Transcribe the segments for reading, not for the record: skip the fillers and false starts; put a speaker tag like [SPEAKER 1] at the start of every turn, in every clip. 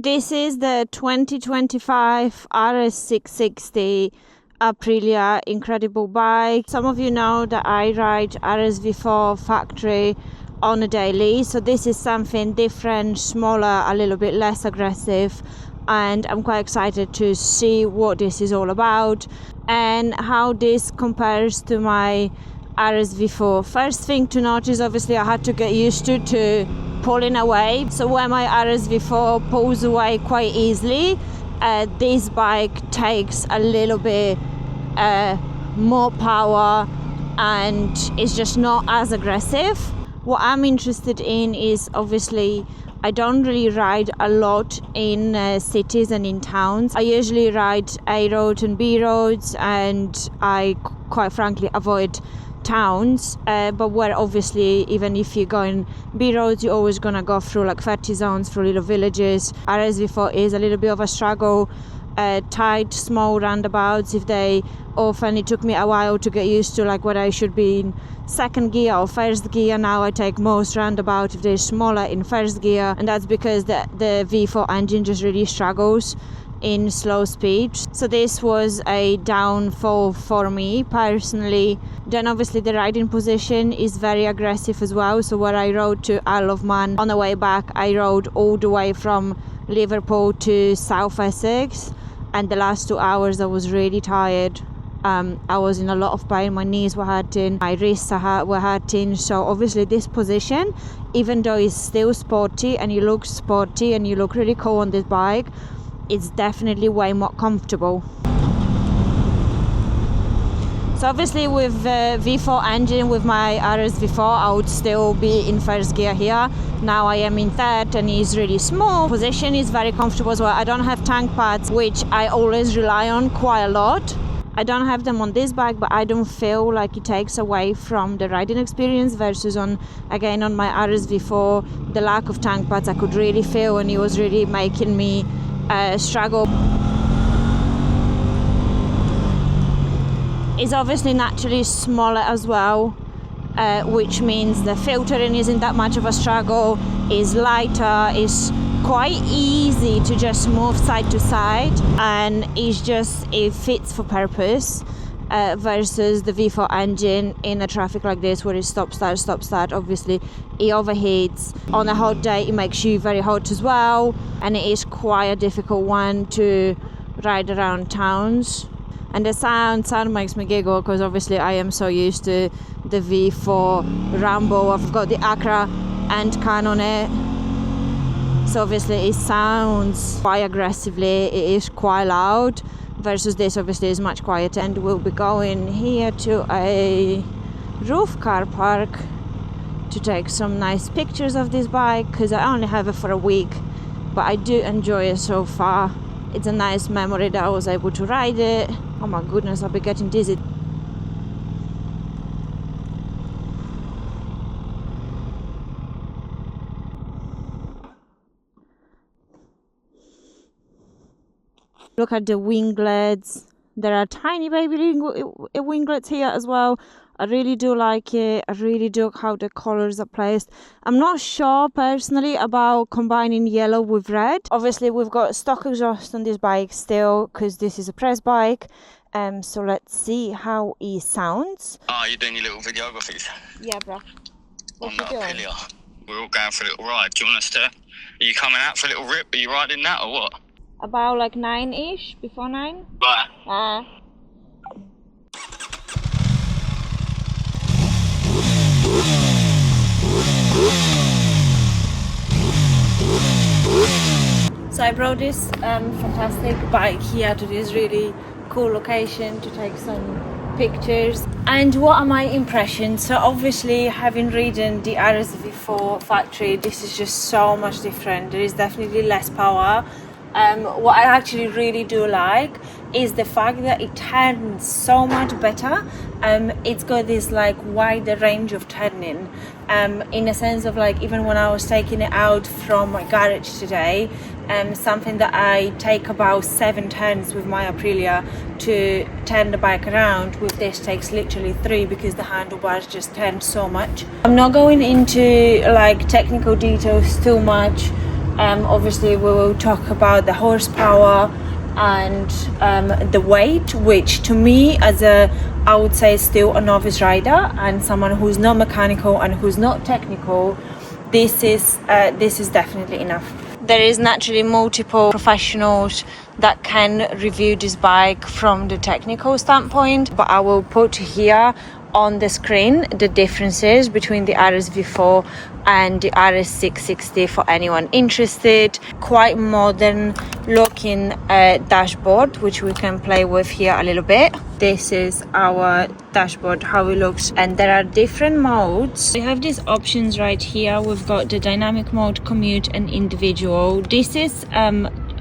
[SPEAKER 1] This is the 2025 RS660 Aprilia incredible bike. Some of you know that I ride RSV4 Factory on a daily, so this is something different, smaller, a little bit less aggressive, and I'm quite excited to see what this is all about and how this compares to my RSV4. First thing to notice, obviously I had to get used to pulling away. So when my RSV4 pulls away quite easily, this bike takes a little bit more power and it's just not as aggressive. What I'm interested in is, obviously I don't really ride a lot in cities and in towns. I usually ride A roads and B roads, and I quite frankly avoid towns, but where obviously even if you're going B roads, you're always gonna go through like 30 zones, through little villages. RSV4 is a little bit of a struggle. Tight, small roundabouts, if they often, it took me a while to get used to like whether I should be in second gear or first gear. Now I take most roundabout if they're smaller in first gear, and that's because the V4 engine just really struggles in slow speed. So this was a downfall for me personally. Then obviously the riding position is very aggressive as well. So where I rode to Isle of Man, on the way back I rode all the way from Liverpool to South Essex, and the last 2 hours I was really tired. I was in a lot of pain, my knees were hurting, my wrists were hurting. So obviously this position, even though it's still sporty and you look sporty and you look really cool on this bike, it's definitely way more comfortable. So obviously with V4 engine, with my RSV4, I would still be in first gear here. Now I am in third and it's really small. Position is very comfortable as well. I don't have tank pads, which I always rely on quite a lot. I don't have them on this bike, but I don't feel like it takes away from the riding experience versus on my RSV4, the lack of tank pads I could really feel, and it was really making me struggle. It's obviously naturally smaller as well, which means the filtering isn't that much of a struggle, is lighter, is quite easy to just move side to side, and it fits for purpose, versus the V4 engine in a traffic like this where it's stop start. Obviously it overheats. On a hot day it makes you very hot as well, and it is quite a difficult one to ride around towns. And the sound makes me giggle, because obviously I am so used to the V4 Rambo. I've got the Acra end can on it, so obviously it sounds quite aggressively, it is quite loud, versus this obviously is much quieter. And we'll be going here to a roof car park to take some nice pictures of this bike, because I only have it for a week, but I do enjoy it so far. It's a nice memory that I was able to ride it. Oh my goodness, I'll be getting dizzy. Look at the winglets. There are tiny baby winglets here as well. I really do like it. I really do how the colors are placed. I'm not sure personally about combining yellow with red. Obviously we've got stock exhaust on this bike still, because this is a press bike. So let's see how it sounds.
[SPEAKER 2] Oh, you're doing your little videographies?
[SPEAKER 1] Yeah, bro. What
[SPEAKER 2] on
[SPEAKER 1] you doing?
[SPEAKER 2] Aprilia. We're all going for a little ride. Do you want us to... Are you coming out for a little rip? Are you riding that or what?
[SPEAKER 1] About like 9-ish, before 9.
[SPEAKER 2] Right.
[SPEAKER 1] So I brought this fantastic bike here to this really cool location to take some pictures. And what are my impressions? So obviously, having ridden the RSV4 Factory, this is just so much different. There is definitely less power. What I actually really do like is the fact that it turns so much better. It's got this like wider range of turning, in a sense of like, even when I was taking it out from my garage today, something that I take about 7 turns with my Aprilia to turn the bike around, with this takes literally 3, because the handlebars just turn so much. I'm not going into like technical details too much Obviously we will talk about the horsepower and the weight, which to me, as I would say, still a novice rider and someone who's not mechanical and who's not technical, this is definitely enough. There is naturally multiple professionals that can review this bike from the technical standpoint, but I will put here on the screen the differences between the RSV4 and the RS660 for anyone interested. Quite modern looking dashboard, which we can play with here a little bit. This is our dashboard, how it looks, and there are different modes. We have these options right here. We've got the dynamic mode, commute, and individual. This is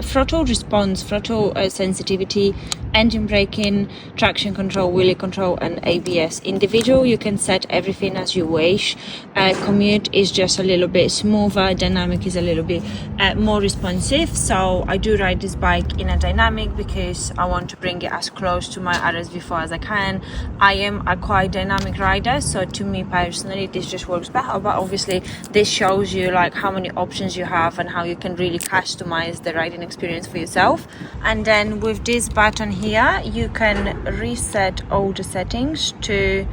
[SPEAKER 1] throttle response, throttle sensitivity, engine braking, traction control, wheelie control, and ABS. Individual, you can set everything as you wish. Commute is just a little bit smoother. Dynamic is a little bit more responsive. So I do ride this bike in a dynamic because I want to bring it as close to my RSV4 as I can. I am a quite dynamic rider, so to me personally this just works better, but obviously this shows you like how many options you have and how you can really customize the riding experience for yourself. And then with this button here you can reset all the settings to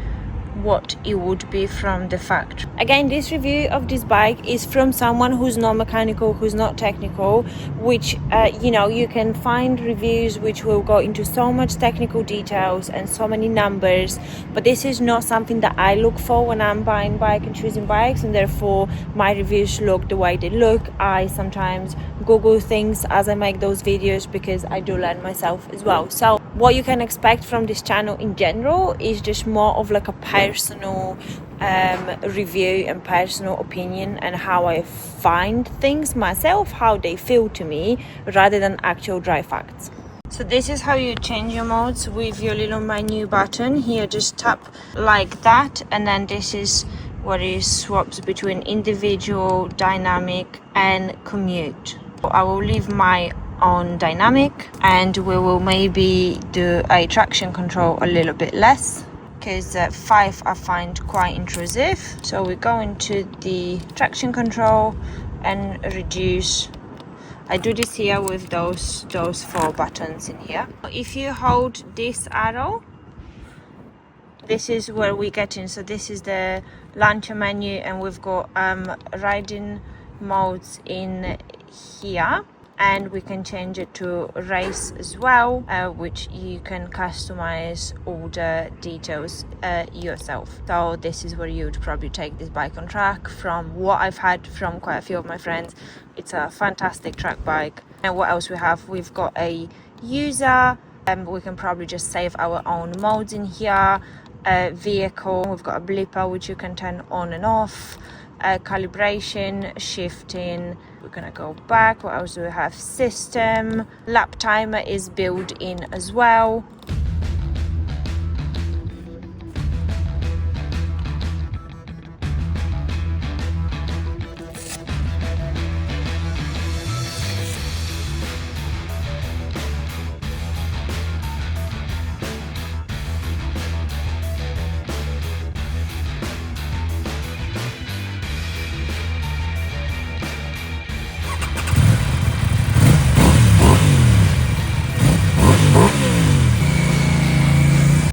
[SPEAKER 1] what it would be from the factory. Again, this review of this bike is from someone who's not mechanical, who's not technical, which you know, you can find reviews which will go into so much technical details and so many numbers, but this is not something that I look for when I'm buying bike and choosing bikes, and therefore my reviews look the way they look. I sometimes Google things as I make those videos because I do learn myself as well. So what you can expect from this channel in general is just more of like a personal review and personal opinion and how I find things myself, how they feel to me, rather than actual dry facts. So this is how you change your modes with your little menu button here. Just tap like that, and then this is where it swaps between individual, dynamic, and commute. I will leave my on dynamic, and we will maybe do a traction control a little bit less because 5 I find quite intrusive. So we go into the traction control and reduce. I do this here with those 4 buttons in here. If you hold this arrow, this is where we get in. So this is the launcher menu, and we've got riding modes in here, and we can change it to race as well, which you can customize all the details yourself. So this is where you would probably take this bike on track. From what I've had from quite a few of my friends, it's a fantastic track bike. And what else we have? We've got a user, and we can probably just save our own modes in here. Vehicle, we've got a blipper which you can turn on and off. Calibration, shifting, we're gonna go back. What else do we have? System, lap timer is built in as well.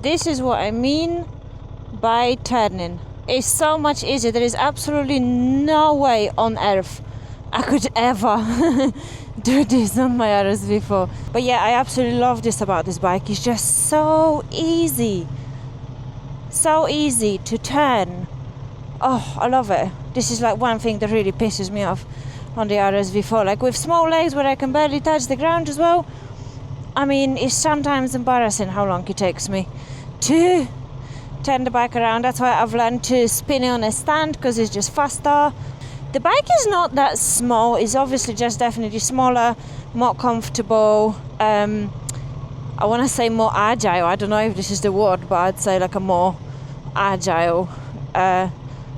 [SPEAKER 1] This is what I mean by turning. It's so much easier. There is absolutely no way on earth I could ever do this on my RSV4. But yeah, I absolutely love this about this bike. It's just so easy. So easy to turn. Oh, I love it. This is like one thing that really pisses me off on the RSV4. Like with small legs where I can barely touch the ground as well. I mean, it's sometimes embarrassing how long it takes me to turn the bike around. That's why I've learned to spin it on a stand, because it's just faster. The bike is not that small. It's obviously just definitely smaller, more comfortable. I want to say more agile. I don't know if this is the word, but I'd say like a more agile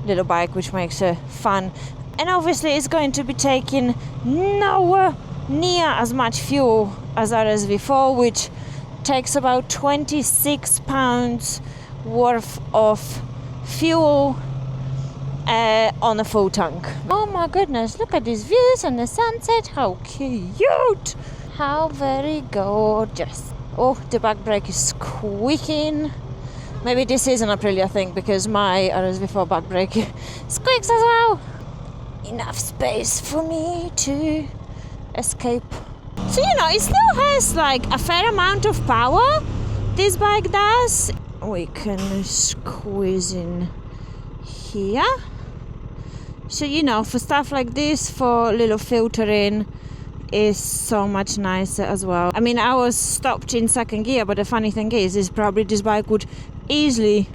[SPEAKER 1] little bike, which makes it fun. And obviously it's going to be taking nowhere near as much fuel as RSV4, which takes about 26 pounds worth of fuel on a full tank. Oh my goodness, look at these views and the sunset. How cute! How very gorgeous. Oh, the back brake is squeaking. Maybe this is an Aprilia thing because my RSV4 back brake squeaks as well. Enough space for me to escape. So it still has like a fair amount of power, this bike does. We can squeeze in here. So for stuff like this, for little filtering, is so much nicer as well. I mean, I was stopped in second gear, but the funny thing is probably this bike would easily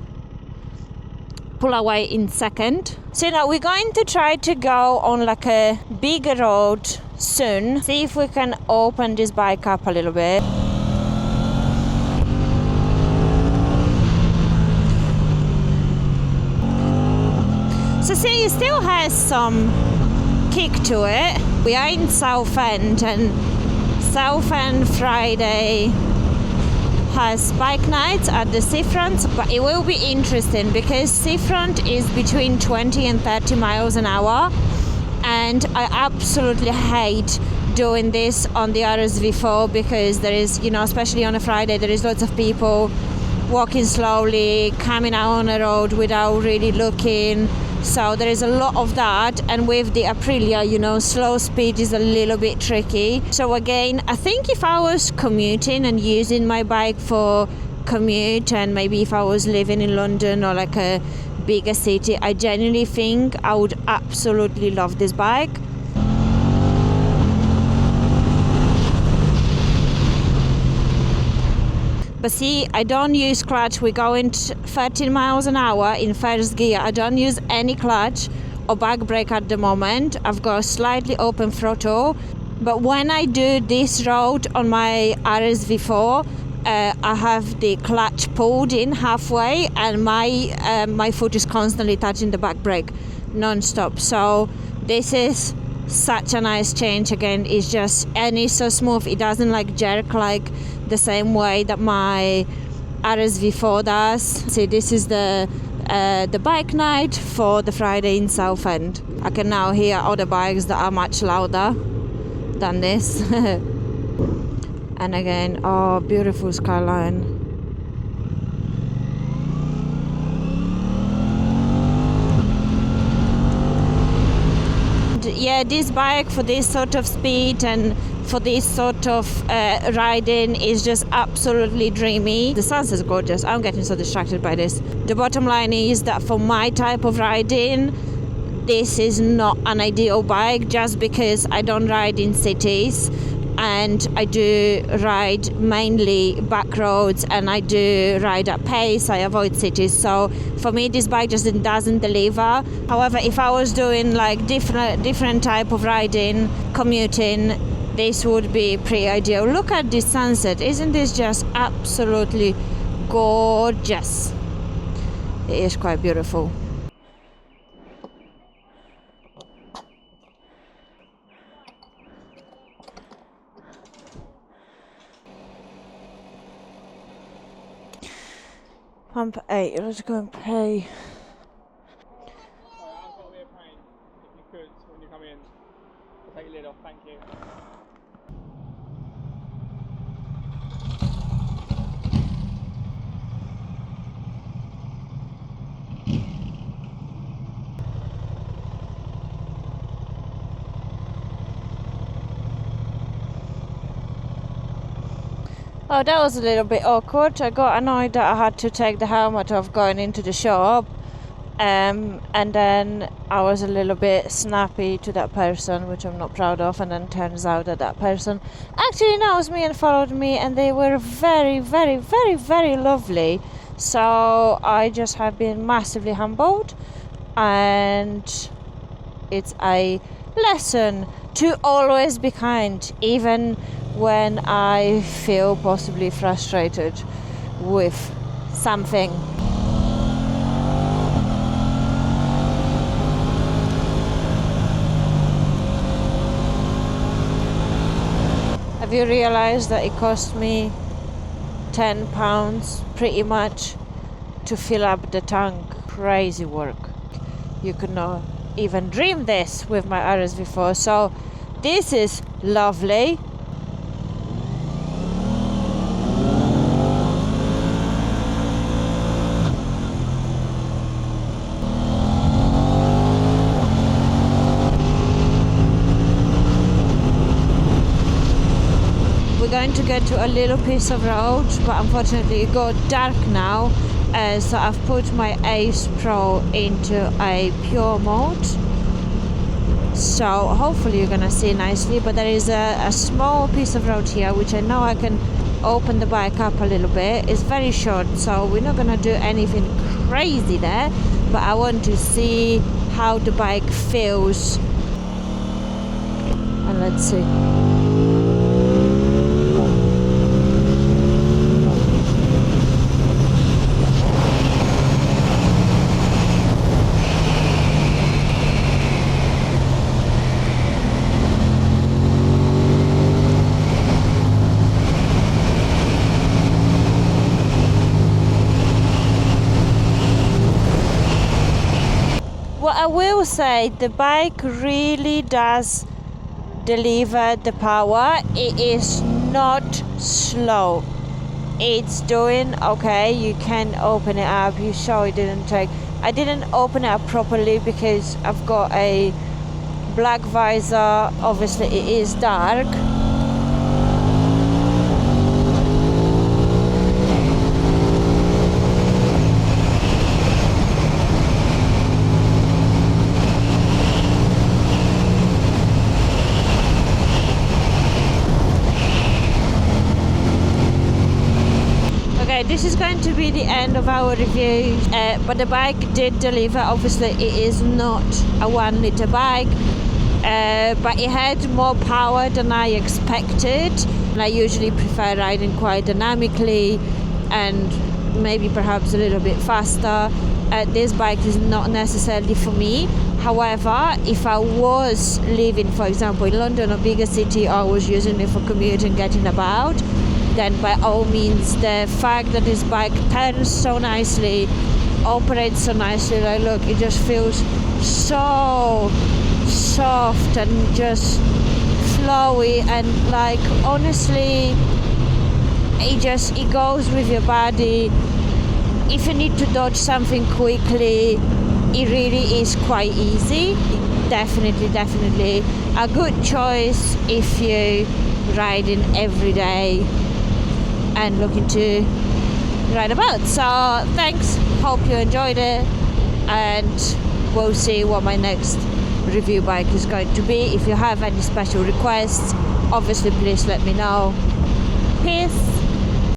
[SPEAKER 1] pull away in second. So now we're going to try to go on like a bigger road soon. See if we can open this bike up a little bit. So see, it still has some kick to it. We are in Southend, and Southend Friday has bike nights at the seafront, but it will be interesting because seafront is between 20 and 30 miles an hour, and I absolutely hate doing this on the RSV4 because there is, especially on a Friday, there is lots of people walking slowly, coming out on the road without really looking. So there is a lot of that, and with the Aprilia, slow speed is a little bit tricky. So again, I think if I was commuting and using my bike for commute, and maybe if I was living in London or like a bigger city, I genuinely think I would absolutely love this bike. But see, I don't use clutch. We're going 13 miles an hour in first gear. I don't use any clutch or back brake at the moment. I've got a slightly open throttle. But when I do this road on my RSV4, I have the clutch pulled in halfway, and my foot is constantly touching the back brake non-stop. So this is such a nice change. Again, and it's so smooth. It doesn't like jerk like the same way that my RSV4 does. See, this is the bike night for the Friday in Southend. I can now hear other bikes that are much louder than this. And again, oh, beautiful skyline. Yeah, this bike for this sort of speed and for this sort of riding is just absolutely dreamy. The sunset's gorgeous. I'm getting so distracted by this. The bottom line is that for my type of riding, this is not an ideal bike, just because I don't ride in cities and I do ride mainly back roads, and I do ride at pace. I avoid cities, so for me this bike just doesn't deliver. However, if I was doing like different type of riding, commuting, this would be pretty ideal. Look at this sunset. Isn't this just absolutely gorgeous? It is quite beautiful. Pump 8, let's go and pay.
[SPEAKER 3] I've got a bit of pain. If you could, when you come in, I'll take your lid off, thank you.
[SPEAKER 1] Oh, that was a little bit awkward. I got annoyed that I had to take the helmet off going into the shop. And then I was a little bit snappy to that person, which I'm not proud of. And then turns out that person actually knows me and followed me, and they were very, very, very, very lovely. So I just have been massively humbled, and it's a lesson to always be kind, even when I feel possibly frustrated with something. Have you realized that it cost me £10 pretty much to fill up the tank? Crazy work. you could not even dream this with my RSV4. So this is lovely. We're going to get to a little piece of road, but unfortunately it got dark now, so I've put my Ace Pro into a pure mode, so hopefully you're gonna see nicely. But there is a small piece of road here which I know I can open the bike up a little bit. It's very short, so we're not gonna do anything crazy there, but I want to see how the bike feels, and let's see. What I will say, the bike really does deliver the power. It is not slow. It's doing okay. You can open it up. You saw it didn't take. I didn't open it up properly because I've got a black visor. Obviously it is dark. This is going to be the end of our review, but the bike did deliver. Obviously it is not a 1 litre bike, but it had more power than I expected. I usually prefer riding quite dynamically and maybe perhaps a little bit faster. This bike is not necessarily for me. However, if I was living, for example, in London or bigger city, or I was using it for commuting, getting about, then by all means, the fact that this bike turns so nicely, operates so nicely, like look, it just feels so soft and just flowy, and like honestly, it goes with your body. If you need to dodge something quickly, it really is quite easy. Definitely a good choice if you riding every day and looking to ride about. So thanks, hope you enjoyed it, and we'll see what my next review bike is going to be. If you have any special requests, obviously please let me know. Peace.